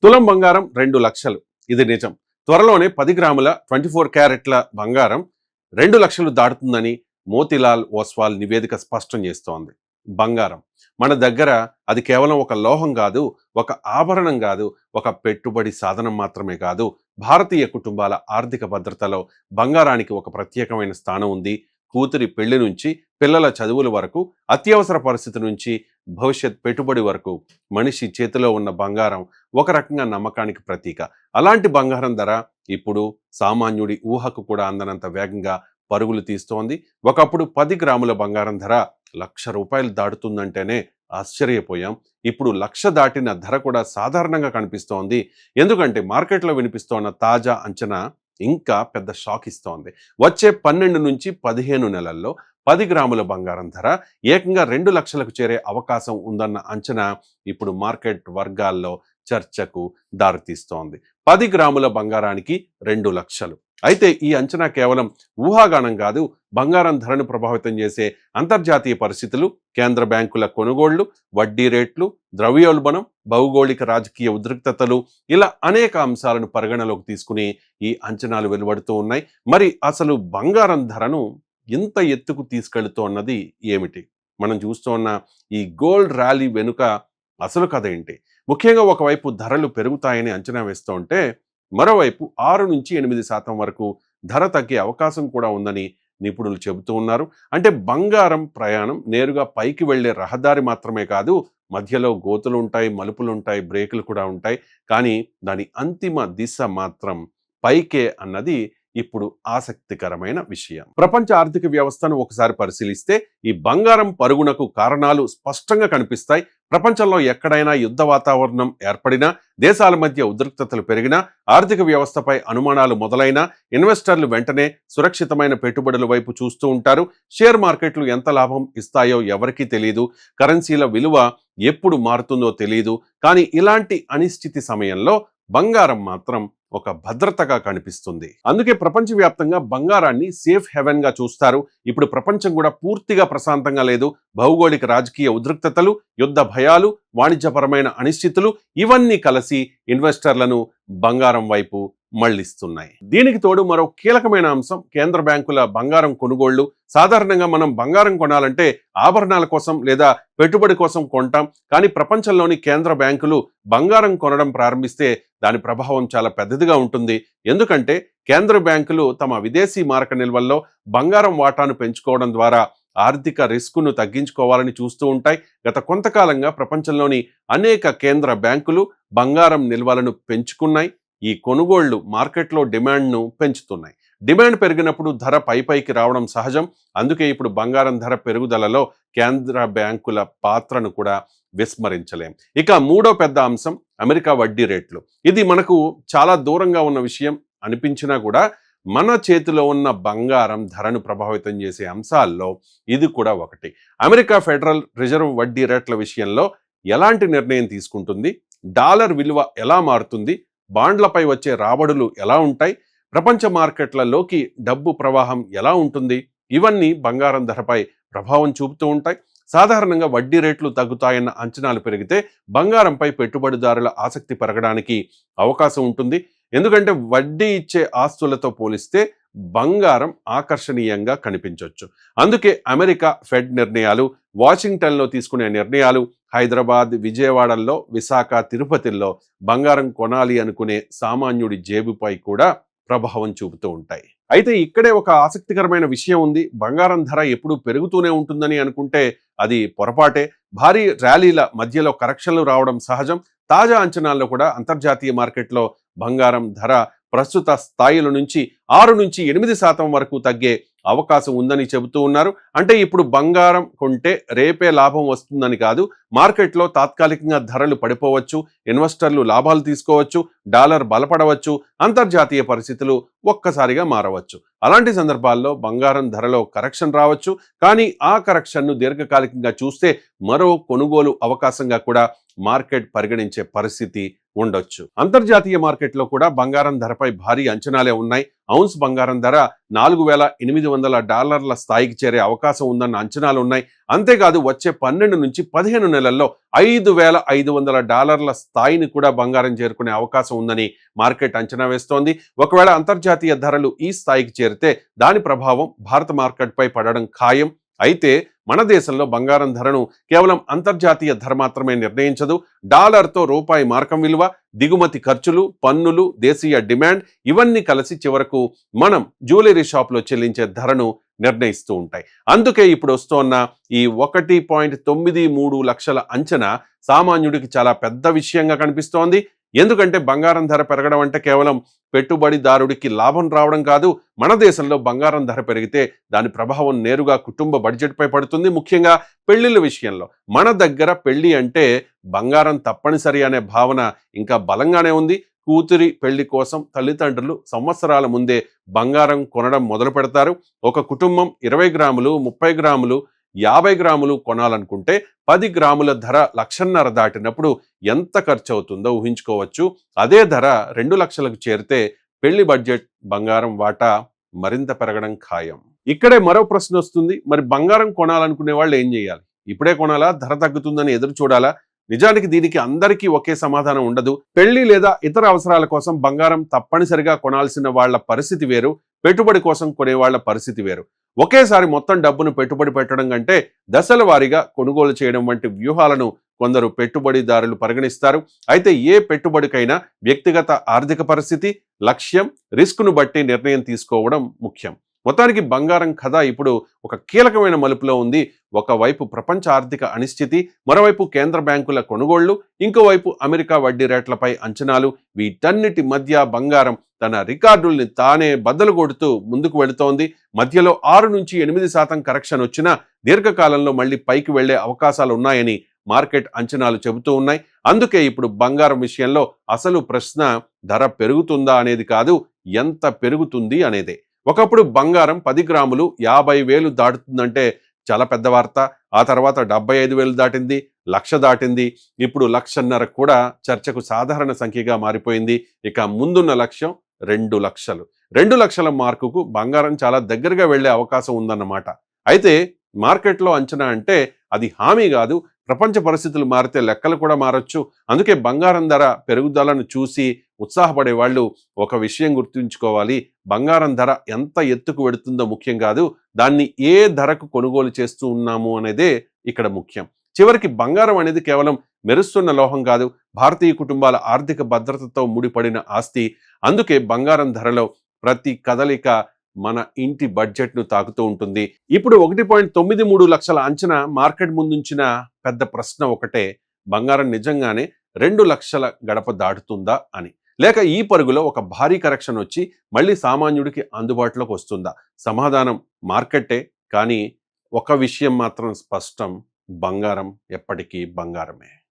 తులం బంగారం 2,00,000. ఇది నిజం. త్వరలోనే 10 గ్రాముల 24 క్యారెట్ల బంగారం 2,00,000 దాటుతుందని మోతీలాల్ ఓస్వాల్ నివేదిక స్పష్టం చేస్తోంది. బంగారం మన దగ్గర అది కేవలం ఒక లోహం కాదు, ఒక ఆభరణం కాదు, ఒక పెట్టుబడి సాధనం మాత్రమే కాదు. భారతీయ కుటుంబాల ఆర్థిక భద్రతలో బంగారానికి ఒక ప్రత్యేకమైన స్థానం ఉంది. కూతురి పెళ్లి నుంచి పిల్లల చదువుల వరకు, అత్యవసర పరిస్థితి నుంచి భవిష్యత్ పెట్టుబడి వరకు మనిషి చేతిలో ఉన్న బంగారం ఒక రకంగా నమ్మకానికి ప్రతీక. అలాంటి బంగారం ధర ఇప్పుడు సామాన్యుడి ఊహకు కూడా అందనంత వేగంగా పరుగులు తీస్తోంది. ఒకప్పుడు 10 గ్రాముల బంగారం ధర ₹1,00,000 దాటుతుందంటేనే ఆశ్చర్యపోయాం. ఇప్పుడు 1,00,000 దాటిన ధర కూడా సాధారణంగా కనిపిస్తోంది. ఎందుకంటే మార్కెట్లో వినిపిస్తోన్న తాజా అంచనా ఇంకా పెద్ద షాక్ ఇస్తోంది. వచ్చే 12 నుంచి 15 నెలల్లో 10 గ్రాముల బంగారం ధర ఏకంగా 2,00,000కు చేరే అవకాశం ఉందన్న అంచనా ఇప్పుడు మార్కెట్ వర్గాల్లో చర్చకు దారితీస్తోంది. 10 గ్రాముల బంగారానికి 2,00,000. అయితే ఈ అంచనా కేవలం ఊహాగానం కాదు. బంగారం ధరను ప్రభావితం చేసే అంతర్జాతీయ పరిస్థితులు, కేంద్ర బ్యాంకుల కొనుగోళ్లు, వడ్డీ రేట్లు, ద్రవ్యోల్బణం, భౌగోళిక రాజకీయ ఉద్రిక్తతలు, ఇలా అనేక అంశాలను పరిగణలోకి తీసుకుని ఈ అంచనాలు వెలువడుతూ ఉన్నాయి. మరి అసలు బంగారం ధరను ఇంత ఎత్తుకు తీసుకెళ్తోన్నది ఏమిటి? మనం చూస్తున్న ఈ గోల్డ్ ర్యాలీ వెనుక అసలు కథ ఏంటి? ముఖ్యంగా ఒకవైపు ధరలు పెరుగుతాయని అంచనా వేస్తూ ఉంటే, మరోవైపు 6 నుంచి 8% వరకు ధర తగ్గే అవకాశం కూడా ఉందని నిపుణులు చెబుతూ ఉన్నారు. అంటే బంగారం ప్రయాణం నేరుగా పైకి వెళ్లే రహదారి మాత్రమే కాదు, మధ్యలో గోతులు ఉంటాయి, మలుపులు ఉంటాయి, బ్రేకులు కూడా ఉంటాయి. కానీ దాని అంతిమ దిశ మాత్రం పైకే అన్నది ఇప్పుడు ఆసక్తికరమైన విషయం. ప్రపంచ ఆర్థిక వ్యవస్థను ఒకసారి పరిశీలిస్తే ఈ బంగారం పరుగునకు కారణాలు స్పష్టంగా కనిపిస్తాయి. ప్రపంచంలో ఎక్కడైనా యుద్ధ వాతావరణం ఏర్పడినా, దేశాల మధ్య ఉద్రిక్తతలు పెరిగినా, ఆర్థిక వ్యవస్థపై అనుమానాలు మొదలైనా ఇన్వెస్టర్లు వెంటనే సురక్షితమైన పెట్టుబడుల వైపు చూస్తూ ఉంటారు. షేర్ మార్కెట్లు ఎంత లాభం ఇస్తాయో ఎవరికీ తెలియదు. కరెన్సీల విలువ ఎప్పుడు మారుతుందో తెలియదు. కానీ ఇలాంటి అనిశ్చితి సమయంలో బంగారం మాత్రం ఒక భద్రతగా కనిపిస్తుంది. అందుకే ప్రపంచవ్యాప్తంగా బంగారాన్ని సేఫ్ హెవెన్ గా చూస్తారు. ఇప్పుడు ప్రపంచం కూడా పూర్తిగా ప్రశాంతంగా లేదు. భౌగోళిక రాజకీయ ఉద్రిక్తతలు, యుద్ధ భయాలు, వాణిజ్యపరమైన అనిశ్చితులు ఇవన్నీ కలిసి ఇన్వెస్టర్లను బంగారం వైపు మళ్లిస్తున్నాయి. దీనికి తోడు మరో కీలకమైన అంశం కేంద్ర బ్యాంకుల బంగారం కొనుగోళ్లు. సాధారణంగా మనం బంగారం కొనాలంటే ఆభరణాల కోసం లేదా పెట్టుబడి కోసం కొంటాం. కానీ ప్రపంచంలోని కేంద్ర బ్యాంకులు బంగారం కొనడం ప్రారంభిస్తే దాని ప్రభావం చాలా పెద్దదిగా ఉంటుంది. ఎందుకంటే కేంద్ర బ్యాంకులు తమ విదేశీ మారక నిల్వల్లో బంగారం వాటాను పెంచుకోవడం ద్వారా ఆర్థిక రిస్కును తగ్గించుకోవాలని చూస్తూ ఉంటాయి. గత కొంతకాలంగా ప్రపంచంలోని అనేక కేంద్ర బ్యాంకులు బంగారం నిల్వలను పెంచుకున్నాయి. ఈ కొనుగోళ్లు మార్కెట్లో డిమాండ్ను పెంచుతున్నాయి. డిమాండ్ పెరిగినప్పుడు ధర పైకి రావడం సహజం. అందుకే ఇప్పుడు బంగారం ధర పెరుగుదలలో కేంద్ర బ్యాంకుల పాత్రను కూడా విస్మరించలేం. ఇక మూడో పెద్ద అంశం అమెరికా వడ్డీ రేట్లు. ఇది మనకు చాలా దూరంగా ఉన్న విషయం అనిపించినా కూడా మన చేతిలో ఉన్న బంగారం ధరను ప్రభావితం చేసే అంశాల్లో ఇది కూడా ఒకటి. అమెరికా ఫెడరల్ రిజర్వ్ వడ్డీ రేట్ల విషయంలో ఎలాంటి నిర్ణయం తీసుకుంటుంది, డాలర్ విలువ ఎలా మారుతుంది, బాండ్లపై వచ్చే రాబడులు ఎలా ఉంటాయి, ప్రపంచ మార్కెట్లలోకి డబ్బు ప్రవాహం ఎలా ఉంటుంది, ఇవన్నీ బంగారం ధరపై ప్రభావం చూపుతూ ఉంటాయి. సాధారణంగా వడ్డీ రేట్లు తగ్గుతాయన్న అంచనాలు పెరిగితే బంగారంపై పెట్టుబడిదారుల ఆసక్తి పెరగడానికి అవకాశం ఉంటుంది. ఎందుకంటే వడ్డీ ఇచ్చే ఆస్తులతో పోలిస్తే బంగారం ఆకర్షణీయంగా కనిపించవచ్చు. అందుకే అమెరికా ఫెడ్ నిర్ణయాలు, వాషింగ్టన్లో తీసుకునే నిర్ణయాలు, హైదరాబాద్, విజయవాడల్లో, విశాఖ, తిరుపతిల్లో బంగారం కొనాలి అనుకునే సామాన్యుడి జేబుపై కూడా ప్రభావం చూపుతూ ఉంటాయి. అయితే ఇక్కడే ఒక ఆసక్తికరమైన విషయం ఉంది. బంగారం ధర ఎప్పుడూ పెరుగుతూనే ఉంటుందని అనుకుంటే అది పొరపాటే. భారీ ర్యాలీల మధ్యలో కరెక్షన్లు రావడం సహజం. తాజా అంచనాల్లో కూడా అంతర్జాతీయ మార్కెట్లో బంగారం ధర ప్రస్తుత స్థాయిల నుంచి 6 నుంచి 8% వరకు తగ్గే అవకాశం ఉందని చెబుతూ ఉన్నారు. అంటే ఇప్పుడు బంగారం కొంటే రేపే లాభం వస్తుందని కాదు, మార్కెట్లో తాత్కాలికంగా ధరలు పడిపోవచ్చు, ఇన్వెస్టర్లు లాభాలు తీసుకోవచ్చు, డాలర్ బలపడవచ్చు, అంతర్జాతీయ పరిస్థితులు ఒక్కసారిగా మారవచ్చు. అలాంటి సందర్భాల్లో బంగారం ధరలో కరెక్షన్ రావచ్చు. కానీ ఆ కరెక్షన్ను దీర్ఘకాలికంగా చూస్తే మరో కొనుగోలు అవకాశంగా కూడా మార్కెట్ పరిగణించే పరిస్థితి ఉండొచ్చు. అంతర్జాతీయ మార్కెట్లో కూడా బంగారం ధరపై భారీ అంచనాలే ఉన్నాయి. ఔన్స్ బంగారం ధర $4,800 స్థాయికి చేరే అవకాశం ఉందన్న అంచనాలు ఉన్నాయి. అంతేకాదు వచ్చే 12 నుంచి 15 నెలల్లో $5,500 స్థాయిని కూడా బంగారం చేరుకునే అవకాశం ఉందని మార్కెట్ అంచనా వేస్తోంది. ఒకవేళ అంతర్జాతీయ ధరలు ఈ స్థాయికి చేరితే దాని ప్రభావం భారత మార్కెట్పై పడడం ఖాయం. అయితే మన దేశంలో బంగారం ధరను కేవలం అంతర్జాతీయ ధర మాత్రమే నిర్ణయించదు. డాలర్తో రూపాయి మారకం విలువ, దిగుమతి ఖర్చులు, పన్నులు, దేశీయ డిమాండ్ ఇవన్నీ కలిసి చివరకు మనం జ్యువెలరీ షాప్లో చెల్లించే ధరను నిర్ణయిస్తూ ఉంటాయి. అందుకే ఇప్పుడు వస్తున్న ఈ 1.93 లక్షల అంచనా సామాన్యుడికి చాలా పెద్ద విషయంగా కనిపిస్తోంది. ఎందుకంటే బంగారం ధర పెరగడం అంటే కేవలం పెట్టుబడిదారుడికి లాభం రావడం కాదు. మన దేశంలో బంగారం ధర పెరిగితే దాని ప్రభావం నేరుగా కుటుంబ బడ్జెట్పై పడుతుంది. ముఖ్యంగా పెళ్లిళ్ళ విషయంలో మన దగ్గర పెళ్లి అంటే బంగారం తప్పనిసరి అనే భావన ఇంకా బలంగానే ఉంది. కూతురి పెళ్లి కోసం తల్లిదండ్రులు సంవత్సరాల ముందే బంగారం కొనడం మొదలు పెడతారు. ఒక కుటుంబం 20 గ్రాములు, 30 గ్రాములు, 50 గ్రాములు కొనాలనుకుంటే 10 గ్రాముల ధర 1,50,000 దాటినప్పుడు ఎంత ఖర్చు అవుతుందో ఊహించుకోవచ్చు. అదే ధర 2 లక్షలకు చేరితే పెళ్లి బడ్జెట్ బంగారం వాటా మరింత పెరగడం ఖాయం. ఇక్కడే మరో ప్రశ్న వస్తుంది, మరి బంగారం కొనాలనుకునే వాళ్ళు ఏం చేయాలి? ఇప్పుడే కొనాలా, ధర తగ్గుతుందని ఎదురు చూడాలా? నిజానికి దీనికి అందరికీ ఒకే సమాధానం ఉండదు. పెళ్లి లేదా ఇతర అవసరాల కోసం బంగారం తప్పనిసరిగా కొనాల్సిన వాళ్ళ పరిస్థితి వేరు, పెట్టుబడి కోసం కొనేవాళ్ల పరిస్థితి వేరు. ఒకేసారి మొత్తం డబ్బును పెట్టుబడి పెట్టడం కంటే దశల వారీగా కొనుగోలు చేయడం వంటి వ్యూహాలను కొందరు పెట్టుబడిదారులు పరిగణిస్తారు. అయితే ఏ పెట్టుబడికైనా వ్యక్తిగత ఆర్థిక పరిస్థితి, లక్ష్యం, రిస్క్ను బట్టి నిర్ణయం తీసుకోవడం ముఖ్యం. మొత్తానికి బంగారం కథ ఇప్పుడు ఒక కీలకమైన మలుపులో ఉంది. ఒకవైపు ప్రపంచ ఆర్థిక అనిశ్చితి, మరోవైపు కేంద్ర బ్యాంకుల కొనుగోళ్లు, ఇంకోవైపు అమెరికా వడ్డీ రేట్లపై అంచనాలు. వీటన్నిటి మధ్య బంగారం తన రికార్డుల్ని తానే బద్దలు కొడుతూ ముందుకు వెళుతోంది. మధ్యలో 6 నుంచి 8% కరెక్షన్ వచ్చినా దీర్ఘకాలంలో మళ్ళీ పైకి వెళ్లే అవకాశాలు ఉన్నాయని మార్కెట్ అంచనాలు చెబుతూ ఉన్నాయి. అందుకే ఇప్పుడు బంగారం విషయంలో అసలు ప్రశ్న ధర పెరుగుతుందా అనేది కాదు, ఎంత పెరుగుతుంది అనేదే. ఒకప్పుడు బంగారం 10 గ్రాములు 50,000 దాటుతుందంటే చాలా పెద్ద వార్త. ఆ తర్వాత 75,000 దాటింది, 1,00,000 దాటింది. ఇప్పుడు 1,50,000 కూడా చర్చకు సాధారణ సంఖ్యగా మారిపోయింది. ఇక ముందున్న లక్ష్యం 2 లక్షలు. 2 లక్షల మార్కుకు బంగారం చాలా దగ్గరగా వెళ్లే అవకాశం ఉందన్నమాట. అయితే మార్కెట్లో అంచనా అంటే అది హామీ కాదు, ప్రపంచ పరిస్థితులు మారితే లెక్కలు కూడా మారచ్చు. అందుకే బంగారం ధర పెరుగుదలను చూసి ఉత్సాహపడే వాళ్ళు ఒక విషయం గుర్తుంచుకోవాలి, బంగారం ధర ఎంత ఎత్తుకు వెడుతుందో ముఖ్యం కాదు, దాన్ని ఏ ధరకు కొనుగోలు చేస్తూ ఉన్నాము అనేదే ఇక్కడ ముఖ్యం. చివరికి బంగారం అనేది కేవలం మెరుస్తున్న లోహం కాదు, భారతీయ కుటుంబాల ఆర్థిక భద్రతతో ముడిపడిన ఆస్తి. అందుకే బంగారం ధరలో ప్రతి కదలిక మన ఇంటి బడ్జెట్ను తాకుతూ ఉంటుంది. ఇప్పుడు 1.93 లక్షల అంచనా మార్కెట్ ముందుంచిన పెద్ద ప్రశ్న ఒకటే, బంగారం నిజంగానే 2 లక్షల గడప దాటుతుందా అని, లేక ఈ పరుగులో ఒక భారీ కరెక్షన్ వచ్చి మళ్ళీ సామాన్యుడికి అందుబాటులోకి వస్తుందా? సమాధానం మార్కెట్టే. కానీ ఒక విషయం మాత్రం స్పష్టం, బంగారం ఎప్పటికీ బంగారమే.